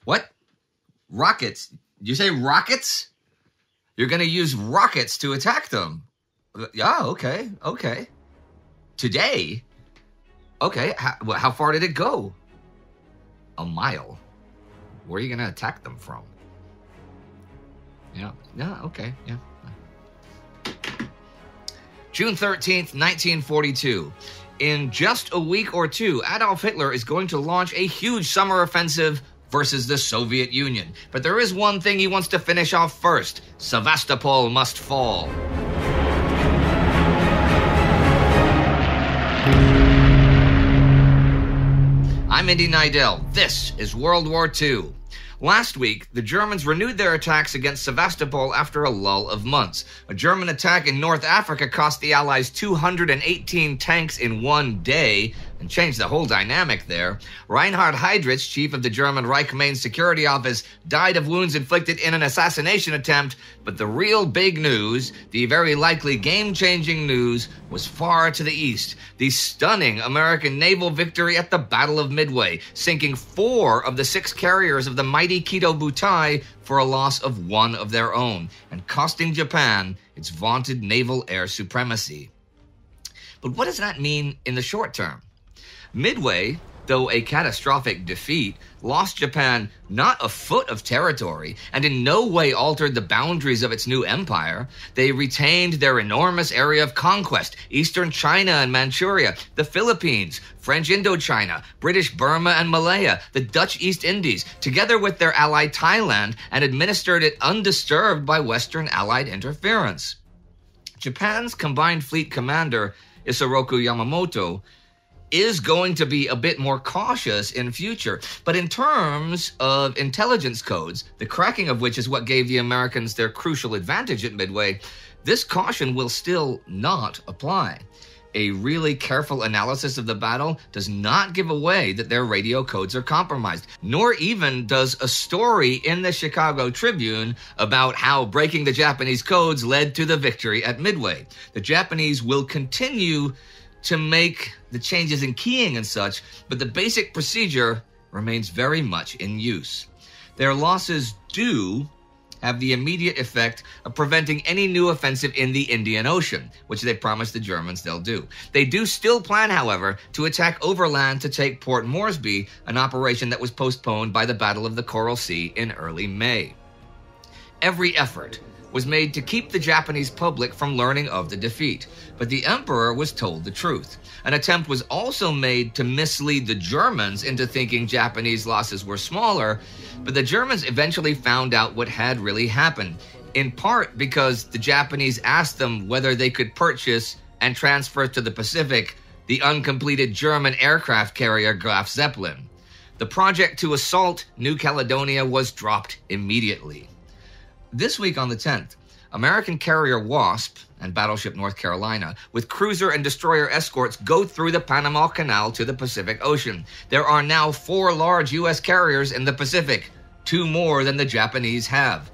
What? Rockets? Did you say rockets? You're going to use rockets to attack them? Yeah, okay. Today? Okay, how far did it go? A mile. Where are you going to attack them from? Yeah, okay, yeah. June 13th, 1942. In just a week or two, Adolf Hitler is going to launch a huge summer offensive versus the Soviet Union. But there is one thing he wants to finish off first. Sevastopol must fall. I'm Indy Neidell. This is World War II. Last week, the Germans renewed their attacks against Sevastopol after a lull of months. A German attack in North Africa cost the Allies 218 tanks in one day and changed the whole dynamic there. Reinhard Heydrich, chief of the German Reich Main Security Office, died of wounds inflicted in an assassination attempt, but the real big news, the very likely game-changing news, was far to the east. The stunning American naval victory at the Battle of Midway, sinking 4 of the 6 carriers of the mighty Kido Butai for a loss of 1 of their own, and costing Japan its vaunted naval air supremacy. But what does that mean in the short term? Midway, though a catastrophic defeat, lost Japan not a foot of territory and in no way altered the boundaries of its new empire. They retained their enormous area of conquest, eastern China and Manchuria, the Philippines, French Indochina, British Burma and Malaya, the Dutch East Indies, together with their ally Thailand, and administered it undisturbed by Western Allied interference. Japan's combined fleet commander, Isoroku Yamamoto, is going to be a bit more cautious in future. But in terms of intelligence codes, the cracking of which is what gave the Americans their crucial advantage at Midway, this caution will still not apply. A really careful analysis of the battle does not give away that their radio codes are compromised, nor even does a story in the Chicago Tribune about how breaking the Japanese codes led to the victory at Midway. The Japanese will continue to make the changes in keying and such, but the basic procedure remains very much in use. Their losses do have the immediate effect of preventing any new offensive in the Indian Ocean, which they promised the Germans they'll do. They do still plan, however, to attack overland to take Port Moresby, an operation that was postponed by the Battle of the Coral Sea in early May. Every effort was made to keep the Japanese public from learning of the defeat, but the emperor was told the truth. An attempt was also made to mislead the Germans into thinking Japanese losses were smaller, but the Germans eventually found out what had really happened, in part because the Japanese asked them whether they could purchase and transfer to the Pacific the uncompleted German aircraft carrier Graf Zeppelin. The project to assault New Caledonia was dropped immediately. This week on the 10th, American carrier Wasp and battleship North Carolina, with cruiser and destroyer escorts, go through the Panama Canal to the Pacific Ocean. There are now 4 large U.S. carriers in the Pacific, 2 more than the Japanese have.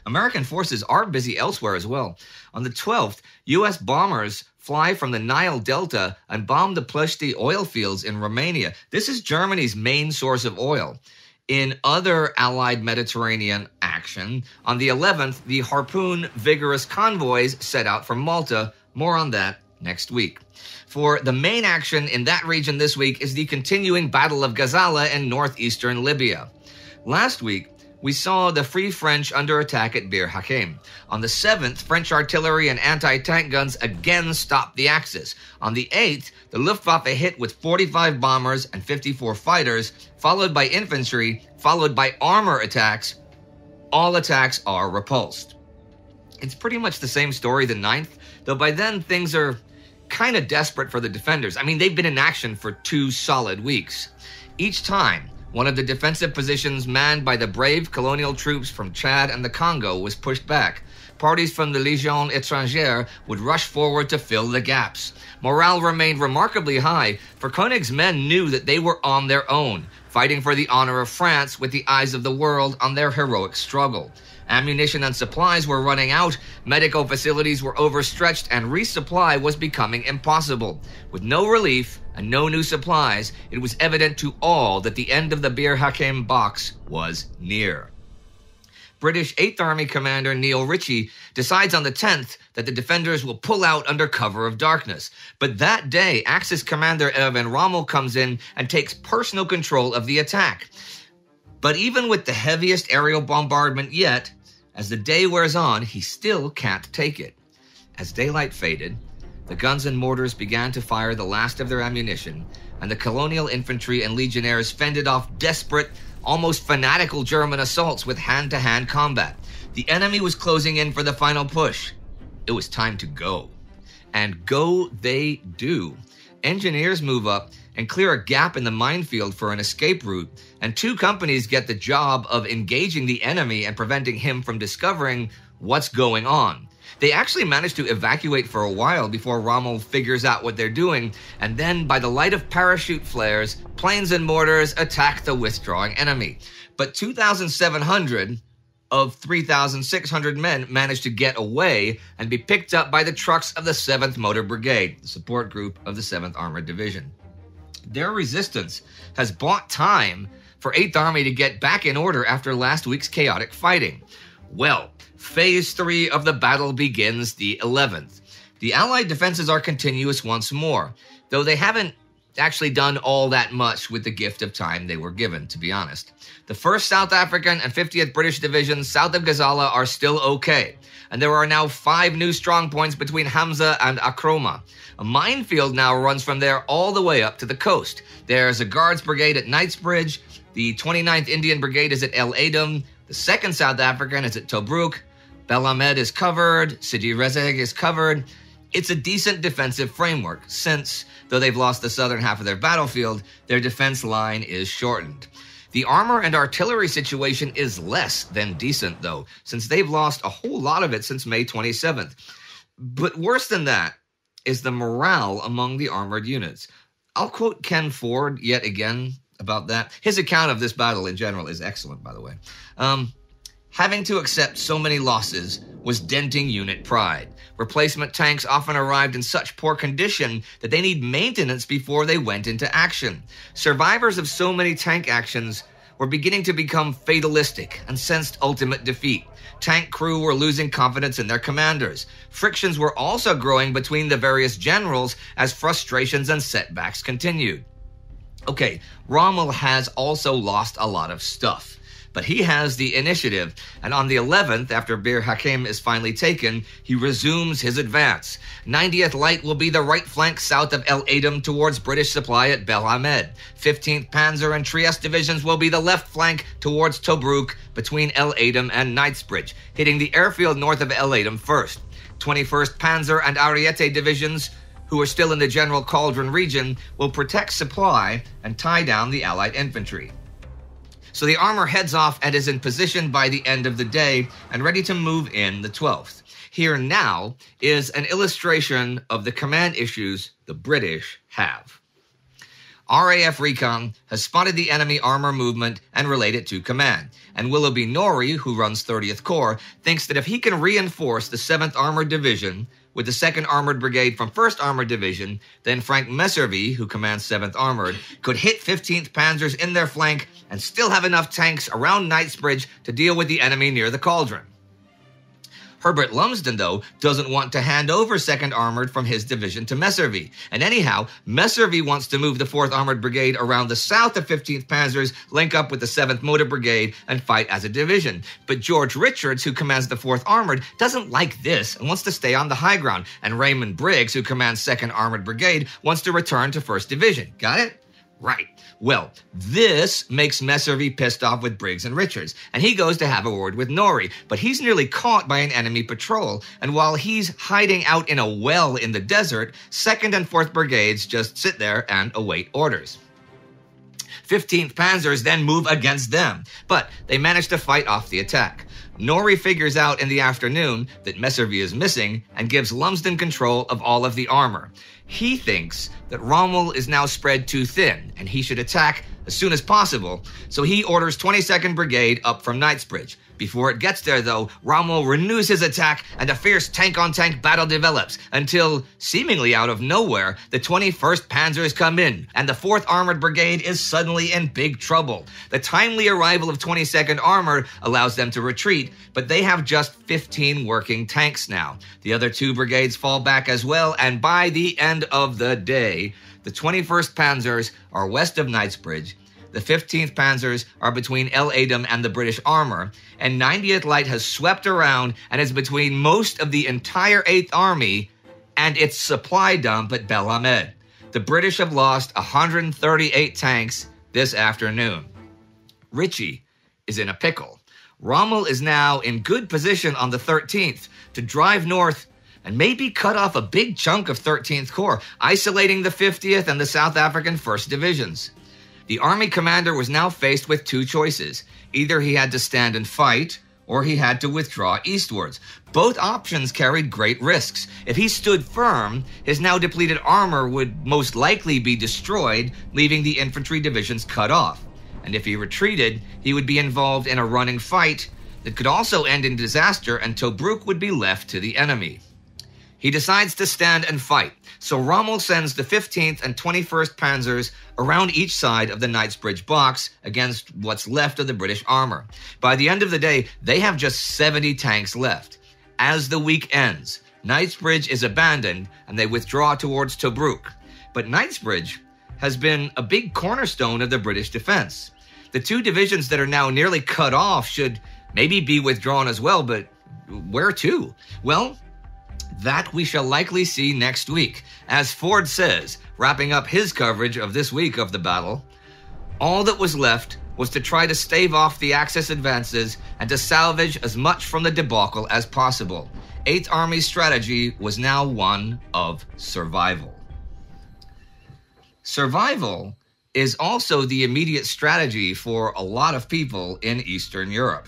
American forces are busy elsewhere as well. On the 12th, U.S. bombers fly from the Nile Delta and bomb the Ploiești oil fields in Romania. This is Germany's main source of oil. In other Allied Mediterranean action, on the 11th, the Harpoon vigorous convoys set out from Malta. More on that next week. For the main action in that region this week is the continuing Battle of Gazala in northeastern Libya. Last week, we saw the Free French under attack at Bir Hakeim. On the 7th, French artillery and anti-tank guns again stopped the Axis. On the 8th, the Luftwaffe hit with 45 bombers and 54 fighters, followed by infantry, followed by armor attacks. All attacks are repulsed. It's pretty much the same story the 9th, though by then things are kind of desperate for the defenders. I mean, they've been in action for 2 solid weeks. Each time, one of the defensive positions manned by the brave colonial troops from Chad and the Congo was pushed back. Parties from the Légion étrangère would rush forward to fill the gaps. Morale remained remarkably high, for Koenig's men knew that they were on their own, fighting for the honor of France with the eyes of the world on their heroic struggle. Ammunition and supplies were running out, medical facilities were overstretched, and resupply was becoming impossible. With no relief and no new supplies, it was evident to all that the end of the Bir Hakeim box was near. British 8th Army Commander Neil Ritchie decides on the 10th that the defenders will pull out under cover of darkness. But that day, Axis Commander Erwin Rommel comes in and takes personal control of the attack. But even with the heaviest aerial bombardment yet, as the day wears on, he still can't take it. As daylight faded, the guns and mortars began to fire the last of their ammunition, and the colonial infantry and legionnaires fended off desperate, almost fanatical German assaults with hand-to-hand combat. The enemy was closing in for the final push. It was time to go. And go they do. Engineers move up and clear a gap in the minefield for an escape route, and 2 companies get the job of engaging the enemy and preventing him from discovering what's going on. They actually manage to evacuate for a while before Rommel figures out what they're doing, and then by the light of parachute flares, planes and mortars attack the withdrawing enemy. But 2,700 of 3,600 men managed to get away and be picked up by the trucks of the 7th Motor Brigade, the support group of the 7th Armored Division. Their resistance has bought time for 8th Army to get back in order after last week's chaotic fighting. Well, Phase 3 of the battle begins the 11th. The Allied defenses are continuous once more, though they haven't actually done all that much with the gift of time they were given, to be honest. The 1st South African and 50th British Divisions south of Gazala are still okay, and there are now 5 new strongpoints between Hamza and Akroma. A minefield now runs from there all the way up to the coast. There's a Guards Brigade at Knightsbridge, the 29th Indian Brigade is at El Adem, the 2nd South African is at Tobruk, Bel Ahmed is covered, Sidi Rezeg is covered. It's a decent defensive framework, since, though they've lost the southern half of their battlefield, their defense line is shortened. The armor and artillery situation is less than decent, though, since they've lost a whole lot of it since May 27th. But worse than that is the morale among the armored units. I'll quote Ken Ford yet again about that. His account of this battle in general is excellent, by the way. Having to accept so many losses was denting unit pride. Replacement tanks often arrived in such poor condition that they need maintenance before they went into action. Survivors of so many tank actions were beginning to become fatalistic and sensed ultimate defeat. Tank crew were losing confidence in their commanders. Frictions were also growing between the various generals as frustrations and setbacks continued. Okay, Rommel has also lost a lot of stuff, but he has the initiative, and on the 11th, after Bir Hakeim is finally taken, he resumes his advance. 90th Light will be the right flank south of El Adem towards British supply at Bel Ahmed. 15th Panzer and Trieste divisions will be the left flank towards Tobruk between El Adem and Knightsbridge, hitting the airfield north of El Adem first. 21st Panzer and Ariete divisions, who are still in the general Cauldron region, will protect supply and tie down the Allied infantry. So the armor heads off and is in position by the end of the day and ready to move in the 12th. Here now is an illustration of the command issues the British have. RAF Recon has spotted the enemy armor movement and relayed it to command. And Willoughby Norrie, who runs 30th Corps, thinks that if he can reinforce the 7th Armored Division with the 2nd Armored Brigade from 1st Armored Division, then Frank Messervy, who commands 7th Armored, could hit 15th Panzers in their flank and still have enough tanks around Knightsbridge to deal with the enemy near the Cauldron. Herbert Lumsden, though, doesn't want to hand over 2nd Armored from his division to Messervy. And anyhow, Messervy wants to move the 4th Armored Brigade around the south of 15th Panzers, link up with the 7th Motor Brigade, and fight as a division. But George Richards, who commands the 4th Armored, doesn't like this and wants to stay on the high ground. And Raymond Briggs, who commands 2nd Armored Brigade, wants to return to 1st Division. Got it? Right. Well, this makes Messervy pissed off with Briggs and Richards, and he goes to have a word with Norrie, but he's nearly caught by an enemy patrol, and while he's hiding out in a well in the desert, 2nd and 4th Brigades just sit there and await orders. 15th Panzers then move against them, but they manage to fight off the attack. Norrie figures out in the afternoon that Messervy is missing and gives Lumsden control of all of the armor. He thinks that Rommel is now spread too thin and he should attack as soon as possible, so he orders 22nd Brigade up from Knightsbridge. Before it gets there, though, Rommel renews his attack and a fierce tank-on-tank battle develops until, seemingly out of nowhere, the 21st Panzers come in, and the 4th Armored Brigade is suddenly in big trouble. The timely arrival of 22nd Armored allows them to retreat, but they have just 15 working tanks now. The other 2 brigades fall back as well, and by the end of the day, the 21st Panzers are west of Knightsbridge, the 15th Panzers are between El Adem and the British armor, and 90th Light has swept around and is between most of the entire 8th Army and its supply dump at Bel Ahmed. The British have lost 138 tanks this afternoon. Ritchie is in a pickle. Rommel is now in good position on the 13th to drive north and maybe cut off a big chunk of 13th Corps, isolating the 50th and the South African 1st Divisions. The army commander was now faced with 2 choices. Either he had to stand and fight, or he had to withdraw eastwards. Both options carried great risks. If he stood firm, his now depleted armor would most likely be destroyed, leaving the infantry divisions cut off. And if he retreated, he would be involved in a running fight that could also end in disaster, and Tobruk would be left to the enemy. He decides to stand and fight, so Rommel sends the 15th and 21st Panzers around each side of the Knightsbridge box against what's left of the British armor. By the end of the day, they have just 70 tanks left. As the week ends, Knightsbridge is abandoned and they withdraw towards Tobruk. But Knightsbridge has been a big cornerstone of the British defense. The 2 divisions that are now nearly cut off should maybe be withdrawn as well, but where to? Well, that we shall likely see next week. As Ford says, wrapping up his coverage of this week of the battle, all that was left was to try to stave off the Axis advances and to salvage as much from the debacle as possible. 8th Army's strategy was now one of survival. Survival is also the immediate strategy for a lot of people in Eastern Europe.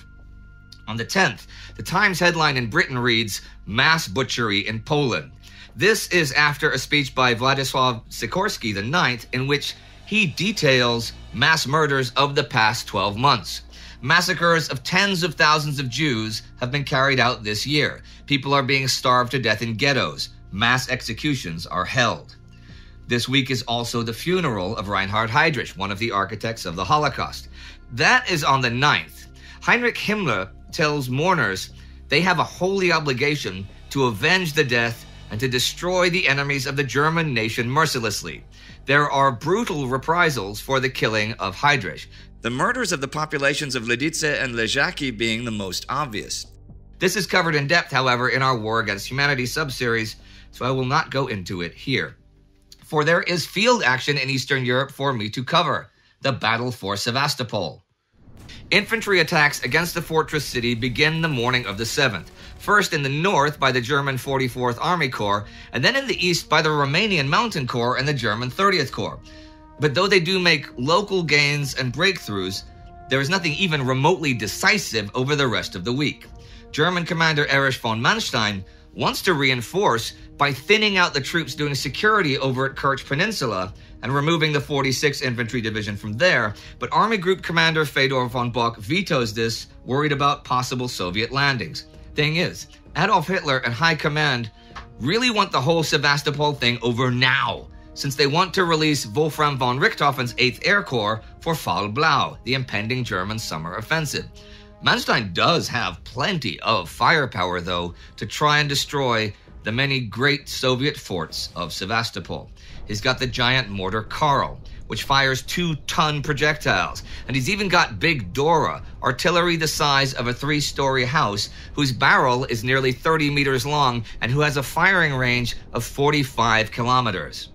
On the 10th, the Times headline in Britain reads, "Mass Butchery in Poland." This is after a speech by Władysław Sikorski IX, in which he details mass murders of the past 12 months. Massacres of tens of thousands of Jews have been carried out this year. People are being starved to death in ghettos. Mass executions are held. This week is also the funeral of Reinhard Heydrich, one of the architects of the Holocaust. That is on the 9th. Heinrich Himmler tells mourners they have a holy obligation to avenge the death and to destroy the enemies of the German nation mercilessly. There are brutal reprisals for the killing of Heydrich, the murders of the populations of Lidice and Leżaki being the most obvious. This is covered in depth, however, in our War Against Humanity subseries, so I will not go into it here. For there is field action in Eastern Europe for me to cover, the Battle for Sevastopol. Infantry attacks against the fortress city begin the morning of the 7th, first in the north by the German 44th Army Corps, and then in the east by the Romanian Mountain Corps and the German 30th Corps. But though they do make local gains and breakthroughs, there is nothing even remotely decisive over the rest of the week. German commander Erich von Manstein wants to reinforce by thinning out the troops doing security over at Kerch Peninsula and removing the 46th Infantry Division from there, but Army Group Commander Fedor von Bock vetoes this, worried about possible Soviet landings. Thing is, Adolf Hitler and High Command really want the whole Sevastopol thing over now, since they want to release Wolfram von Richthofen's 8th Air Corps for Fall Blau, the impending German summer offensive. Manstein does have plenty of firepower, though, to try and destroy the many great Soviet forts of Sevastopol. He's got the giant mortar Karl, which fires 2-ton projectiles, and he's even got Big Dora, artillery the size of a 3-story house, whose barrel is nearly 30 meters long and who has a firing range of 45 kilometers.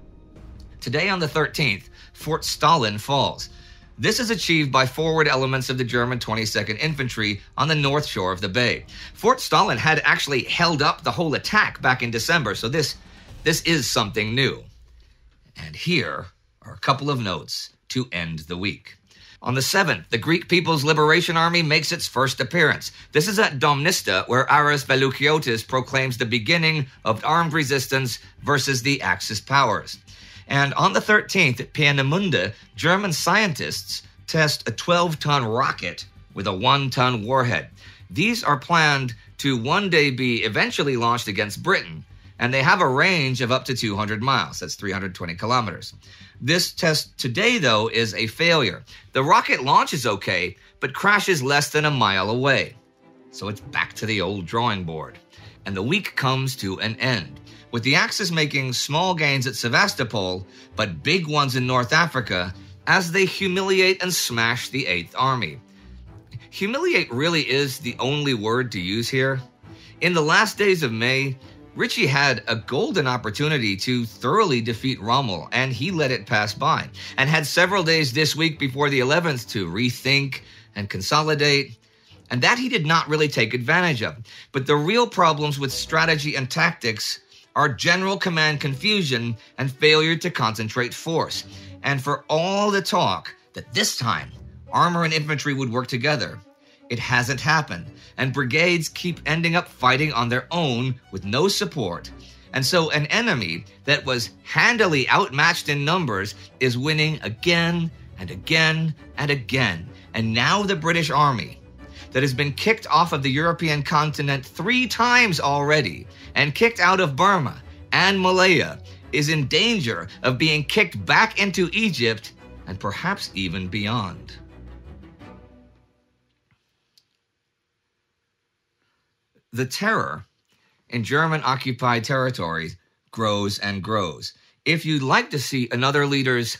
Today on the 13th, Fort Stalin falls. This is achieved by forward elements of the German 22nd Infantry on the north shore of the bay. Fort Stalin had actually held up the whole attack back in December, so this is something new. And here are a couple of notes to end the week. On the 7th, the Greek People's Liberation Army makes its first appearance. This is at Domnista, where Aras Veloukiotis proclaims the beginning of armed resistance versus the Axis powers. And on the 13th, at Peenemünde, German scientists test a 12-ton rocket with a 1-ton warhead. These are planned to one day be eventually launched against Britain, and they have a range of up to 200 miles. That's 320 kilometers. This test today, though, is a failure. The rocket launches okay, but crashes less than a mile away. So it's back to the old drawing board. And the week comes to an end, with the Axis making small gains at Sevastopol, but big ones in North Africa, as they humiliate and smash the 8th Army. Humiliate really is the only word to use here. In the last days of May, Ritchie had a golden opportunity to thoroughly defeat Rommel, and he let it pass by, and had several days this week before the 11th to rethink and consolidate, and that he did not really take advantage of. But the real problems with strategy and tactics are general command confusion and failure to concentrate force. And for all the talk that this time armor and infantry would work together, it hasn't happened, and brigades keep ending up fighting on their own with no support. And so an enemy that was handily outmatched in numbers is winning again and again and again. And now the British Army, that has been kicked off of the European continent 3 times already, and kicked out of Burma and Malaya, is in danger of being kicked back into Egypt and perhaps even beyond. The terror in German-occupied territories grows and grows. If you'd like to see another leader's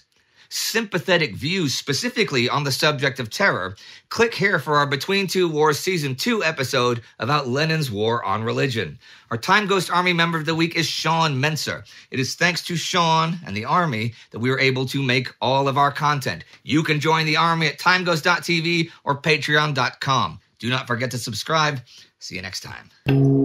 sympathetic views specifically on the subject of terror, click here for our Between Two Wars Season 2 episode about Lenin's war on religion. Our Time Ghost Army member of the week is Sean Menser. It is thanks to Sean and the Army that we were able to make all of our content. You can join the Army at timeghost.tv or patreon.com. Do not forget to subscribe. See you next time.